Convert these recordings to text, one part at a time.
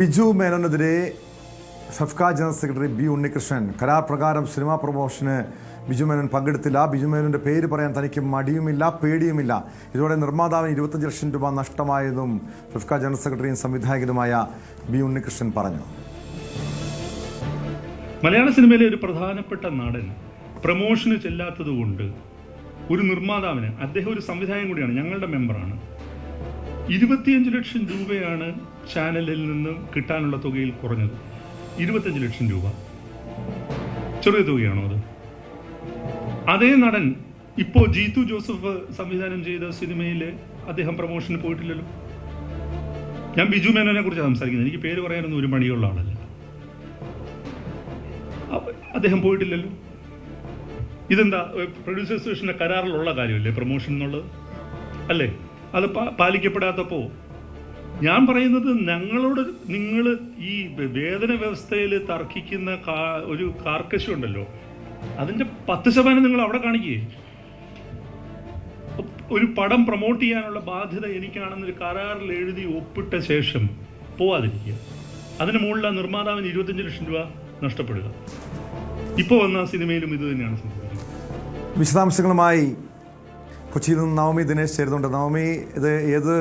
ബിജു മേനോനെതിരെ FEFKA general secretary B Unnikrishnan കരാർ പ്രകാരം സിനിമാ പ്രൊമോഷന് ബിജു മേനോൻ പങ്കെടുത്തില്ല. ബിജു മേനോന്റെ പേര് പറയാൻ തനിക്ക് മടിയുമില്ല, പേടിയുമില്ല. ഇതോടെ നിർമ്മാതാവിന് 25 ലക്ഷം രൂപ നഷ്ടമായതും ഫെഫ്ക ജനറൽ സെക്രട്ടറിയും സംവിധായകനുമായ ബി ഉണ്ണികൃഷ്ണൻ പറഞ്ഞു. മലയാള സിനിമയിലെ ഒരു പ്രധാനപ്പെട്ട നടൻ പ്രൊമോഷന് ചെല്ലാത്തതുകൊണ്ട് ഒരു നിർമ്മാതാവിന്, അദ്ദേഹം ഒരു സംവിധായകൻ കൂടിയാണ്, ഞങ്ങളുടെ മെമ്പറാണ്, 25 ലക്ഷം രൂപയാണ് ചാനലിൽ നിന്ന് കിട്ടാനുള്ള തുകയിൽ കുറഞ്ഞത്. 25 ലക്ഷം രൂപ ചെറിയ തുകയാണോ അത്? അതേ നടൻ ഇപ്പോൾ ജീത്തു ജോസഫ് സംവിധാനം ചെയ്ത സിനിമയിൽ അദ്ദേഹം പ്രൊമോഷന് പോയിട്ടില്ലല്ലോ. ഞാൻ ബിജു മേനോനെ കുറിച്ച് സംസാരിക്കുന്നത്, എനിക്ക് പേര് പറയാനൊന്നും ഒരു മടിയുള്ള ആളല്ല. അദ്ദേഹം പോയിട്ടില്ലല്ലോ. ഇതെന്താ പ്രൊഡ്യൂസേഴ്സ് അസോസിയേഷന്റെ കരാറിലുള്ള കാര്യമല്ലേ പ്രൊമോഷൻ എന്നുള്ളത്? അല്ലേ? അത് പാലിക്കപ്പെടാത്തപ്പോൾ ഞാൻ പറയുന്നത്, ഞങ്ങളോട് നിങ്ങൾ ഈ വേതന വ്യവസ്ഥയിൽ തർക്കിക്കുന്ന ഒരു കാർക്കശ്യം ഉണ്ടല്ലോ, അതിൻ്റെ 10% നിങ്ങൾ അവിടെ കാണിക്കുകയെ. ഒരു പടം പ്രൊമോട്ട് ചെയ്യാനുള്ള ബാധ്യത എനിക്കാണെന്നൊരു കരാറിൽ എഴുതി ഒപ്പിട്ട ശേഷം പോവാതിരിക്കുക. അതിന് മുകളിൽ നിർമ്മാതാവിന് 25 ലക്ഷം രൂപ നഷ്ടപ്പെടുക. ഇപ്പോൾ വന്ന സിനിമയിലും ഇത് തന്നെയാണ് സംഭവിക്കുന്നത്. വിശദാംശങ്ങളുമായി കൊച്ചിയിൽ നിന്ന് നവമി ദിനേശ് ചേരുന്നുണ്ട്. നവമി, ഇത് ഏത്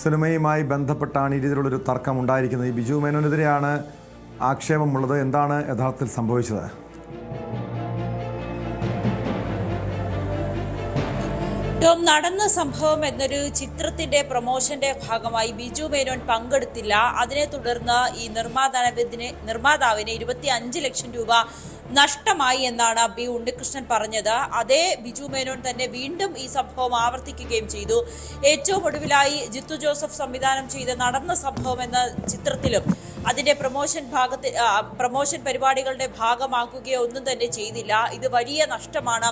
സിനിമയുമായി ബന്ധപ്പെട്ടാണ് ഈ രീതിയിലുള്ളൊരു തർക്കം ഉണ്ടായിരിക്കുന്നത്? ഈ ബിജു മേനോനെതിരെയാണ് ആക്ഷേപമുള്ളത്. എന്താണ് യഥാർത്ഥത്തിൽ സംഭവിച്ചത്? നടന്ന സംഭവം എന്നൊരു ചിത്രത്തിന്റെ പ്രൊമോഷന്റെ ഭാഗമായി ബിജു മേനോൻ പങ്കെടുത്തില്ല. അതിനെ തുടർന്ന് ഈ നിർമ്മാതാവിന് 25 ലക്ഷം രൂപ നഷ്ടമായി എന്നാണ് ബി ഉണ്ണികൃഷ്ണൻ പറഞ്ഞത്. അതേ ബിജു മേനോൻ തന്നെ വീണ്ടും ഈ സംഭവം ആവർത്തിക്കുകയും ചെയ്തു. ഏറ്റവും ഒടുവിലായി ജിത്തു ജോസഫ് സംവിധാനം ചെയ്ത നടന്ന സംഭവം എന്ന ചിത്രത്തിലും അതിന്റെ പ്രൊമോഷൻ പരിപാടികളുടെ ഭാഗമാക്കുകയോ ഒന്നും തന്നെ ചെയ്തില്ല. ഇത് വലിയ നഷ്ടമാണ്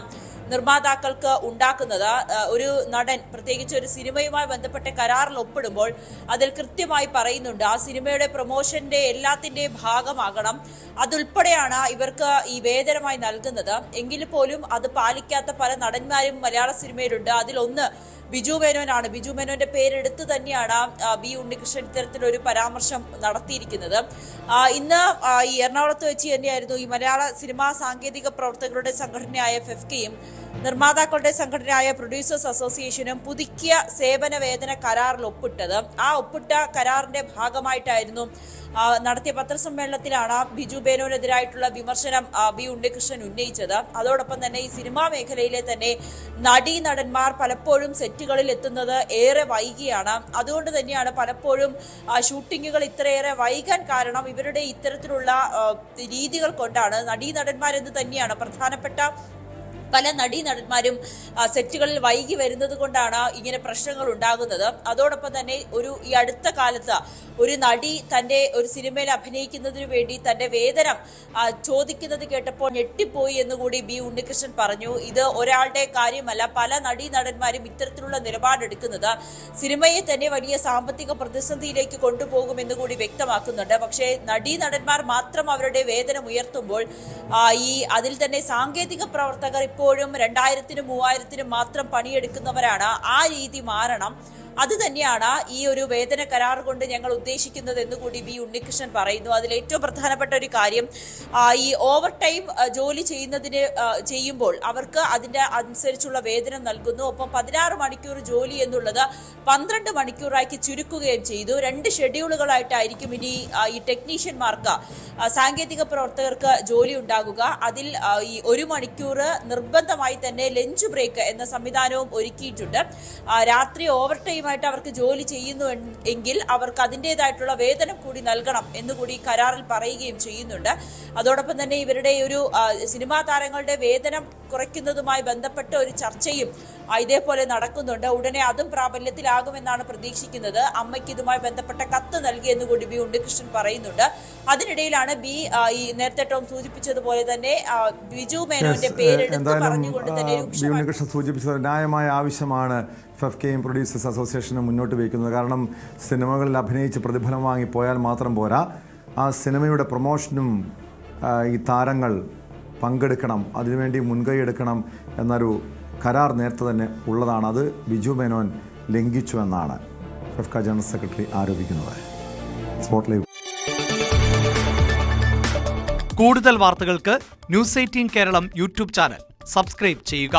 നിർമ്മാതാക്കൾക്ക് ഉണ്ടാക്കുന്നത്. ഒരു നടൻ, പ്രത്യേകിച്ച് ഒരു സിനിമയുമായി ബന്ധപ്പെട്ട കരാറിൽ ഒപ്പിടുമ്പോൾ അതിൽ കൃത്യമായി പറയുന്നുണ്ട് ആ സിനിമയുടെ പ്രൊമോഷന്റെ എല്ലാത്തിന്റെയും ഭാഗമാകണം. അതുൾപ്പെടെയാണ് ഇവർക്ക് ഈ വേതനമായി നൽകുന്നത്. എങ്കിൽ പോലും അത് പാലിക്കാത്ത പല നടന്മാരും മലയാള സിനിമയിലുണ്ട്. അതിലൊന്ന് ബിജു മേനോനാണ്. ബിജു മേനോന്റെ പേരെടുത്ത് തന്നെയാണ് ബി ഉണ്ണികൃഷ്ണൻ ഇത്തരത്തിലൊരു പരാമർശം നടത്തിയിരിക്കുന്നത്. ഇന്ന് ഈ എറണാകുളത്ത് വെച്ച് തന്നെയായിരുന്നു ഈ മലയാള സിനിമാ സാങ്കേതിക പ്രവർത്തകരുടെ സംഘടനയായ ഫെഫ്കയും നിർമ്മാതാക്കളുടെ സംഘടനയായ പ്രൊഡ്യൂസേഴ്സ് അസോസിയേഷനും പുതുക്കിയ സേവന വേതന കരാറിൽ ഒപ്പിട്ടത്. ആ ഒപ്പിട്ട കരാറിന്റെ ഭാഗമായിട്ടായിരുന്നു നടത്തിയ പത്രസമ്മേളനത്തിലാണ് ബിജു മേനോനെതിരായിട്ടുള്ള വിമർശനം ബി ഉണ്ണികൃഷ്ണൻ ഉന്നയിച്ചത്. അതോടൊപ്പം തന്നെ ഈ സിനിമാ മേഖലയിലെ തന്നെ നടീനടന്മാർ പലപ്പോഴും സെറ്റുകളിൽ എത്തുന്നത് ഏറെ വൈകിയാണ്. അതുകൊണ്ട് തന്നെയാണ് പലപ്പോഴും ഷൂട്ടിങ്ങുകൾ ഇത്രയേറെ വൈകാൻ കാരണം ഇവരുടെ ഇത്തരത്തിലുള്ള രീതികൾ കൊണ്ടാണ്. നടീനടന്മാരെന്ന് തന്നെയാണ് പ്രധാനപ്പെട്ട പല നടീനടന്മാരും സെറ്റുകളിൽ വൈകി വരുന്നത് കൊണ്ടാണ് ഇങ്ങനെ പ്രശ്നങ്ങൾ ഉണ്ടാകുന്നത്. അതോടൊപ്പം തന്നെ ഈ അടുത്ത കാലത്ത് ഒരു നടി തന്റെ ഒരു സിനിമയിൽ അഭിനയിക്കുന്നതിന് വേണ്ടി തന്റെ വേതനം ചോദിക്കുന്നത് കേട്ടപ്പോൾ ഞെട്ടിപ്പോയി എന്നുകൂടി ബി ഉണ്ണികൃഷ്ണൻ പറഞ്ഞു. ഇത് ഒരാളുടെ കാര്യമല്ല, പല നടീനടന്മാരും ഇത്തരത്തിലുള്ള നിലപാടെടുക്കുന്നത് സിനിമയെ തന്നെ വലിയ സാമ്പത്തിക പ്രതിസന്ധിയിലേക്ക് കൊണ്ടുപോകുമെന്ന് കൂടി വ്യക്തമാക്കുന്നുണ്ട്. പക്ഷേ നടീനടന്മാർ മാത്രം അവരുടെ വേതനം ഉയർത്തുമ്പോൾ അതിൽ തന്നെ സാങ്കേതിക പ്രവർത്തകർ ഇപ്പോഴും 2000-നും 3000-നും മാത്രം പണിയെടുക്കുന്നവരാണ്. ആ രീതി മാറണം. അത് തന്നെയാണ് ഈ ഒരു വേതന കരാർ കൊണ്ട് ഞങ്ങൾ ഉദ്ദേശിക്കുന്നത് എന്നുകൂടി ബി ഉണ്ണികൃഷ്ണൻ പറയുന്നു. അതിൽ ഏറ്റവും പ്രധാനപ്പെട്ട ഒരു കാര്യം, ഈ ഓവർ ടൈം ജോലി ചെയ്യുമ്പോൾ അവർക്ക് അതിന്റെ അനുസരിച്ചുള്ള വേതനം നൽകുന്നു. ഒപ്പം 16 മണിക്കൂർ ജോലി എന്നുള്ളത് 12 മണിക്കൂറാക്കി ചുരുക്കുകയും ചെയ്തു. 2 ഷെഡ്യൂളുകളായിട്ടായിരിക്കും ഇനി ഈ ടെക്നീഷ്യന്മാർക്ക്, സാങ്കേതിക പ്രവർത്തകർക്ക് ജോലി ഉണ്ടാകുക. അതിൽ ഈ 1 മണിക്കൂർ നിർബന്ധമായി തന്നെ ലഞ്ച് ബ്രേക്ക് എന്ന സംവിധാനവും ഒരുക്കിയിട്ടുണ്ട്. രാത്രി ഓവർ ടൈം ആയിട്ട് അവർക്ക് ജോലി ചെയ്യുന്നു എങ്കിൽ അവർക്ക് അതിൻ്റെതായിട്ടുള്ള വേതനം കൂടി നൽകണം എന്നുകൂടി കരാറിൽ പറയുകയും ചെയ്യുന്നുണ്ട്. അതോടൊപ്പം തന്നെ ഇവരുടെ ഒരു സിനിമാ താരങ്ങളുടെ വേതനം കുറയ്ക്കുന്നതുമായി ബന്ധപ്പെട്ട ഒരു ചർച്ചയും ഇതേപോലെ നടക്കുന്നുണ്ട്. ഉടനെ അതും പ്രാബല്യത്തിലാകുമെന്നാണ് പ്രതീക്ഷിക്കുന്നത്. അമ്മയ്ക്ക് ഇതുമായി ബന്ധപ്പെട്ട കത്ത് നൽകിയെന്ന് കൂടി ബി ഉണ്ണികൃഷ്ണൻ പറയുന്നുണ്ട്. അതിനിടയിലാണ് ഈ നേരത്തെ ടോം സൂചിപ്പിച്ചതുപോലെ തന്നെ ബിജു മേനോന്റെ പേരെടുത്ത് പറഞ്ഞുകൊണ്ട് തന്നെ ബി ഉണ്ണികൃഷ്ണൻ സൂചിപ്പിച്ചത് ന്യായമായ ആവശ്യമാണ് ഫെഫ്കയും പ്രൊഡ്യൂസേഴ്സ് അസോസിയേഷനും മുന്നോട്ട് വയ്ക്കുന്നത്. കാരണം സിനിമകളിൽ അഭിനയിച്ച് പ്രതിഫലം വാങ്ങിപ്പോയാൽ മാത്രം പോരാ, ആ സിനിമയുടെ പ്രൊമോഷനും ഈ താരങ്ങൾ പങ്കെടുക്കണം, അതിനുവേണ്ടി മുൻകൈ എടുക്കണം എന്നൊരു കരാർ നേരത്തെ തന്നെ ഉള്ളതാണ്. അത് ബിജു മേനോൻ ലംഘിച്ചു എന്നാണ് ഫെഫ്ക ജനറൽ സെക്രട്ടറി ആരോപിക്കുന്നത്. Spot live. കൂടുതൽ വാർത്തകൾക്ക് news 18 Keralam YouTube channel subscribe ചെയ്യുക.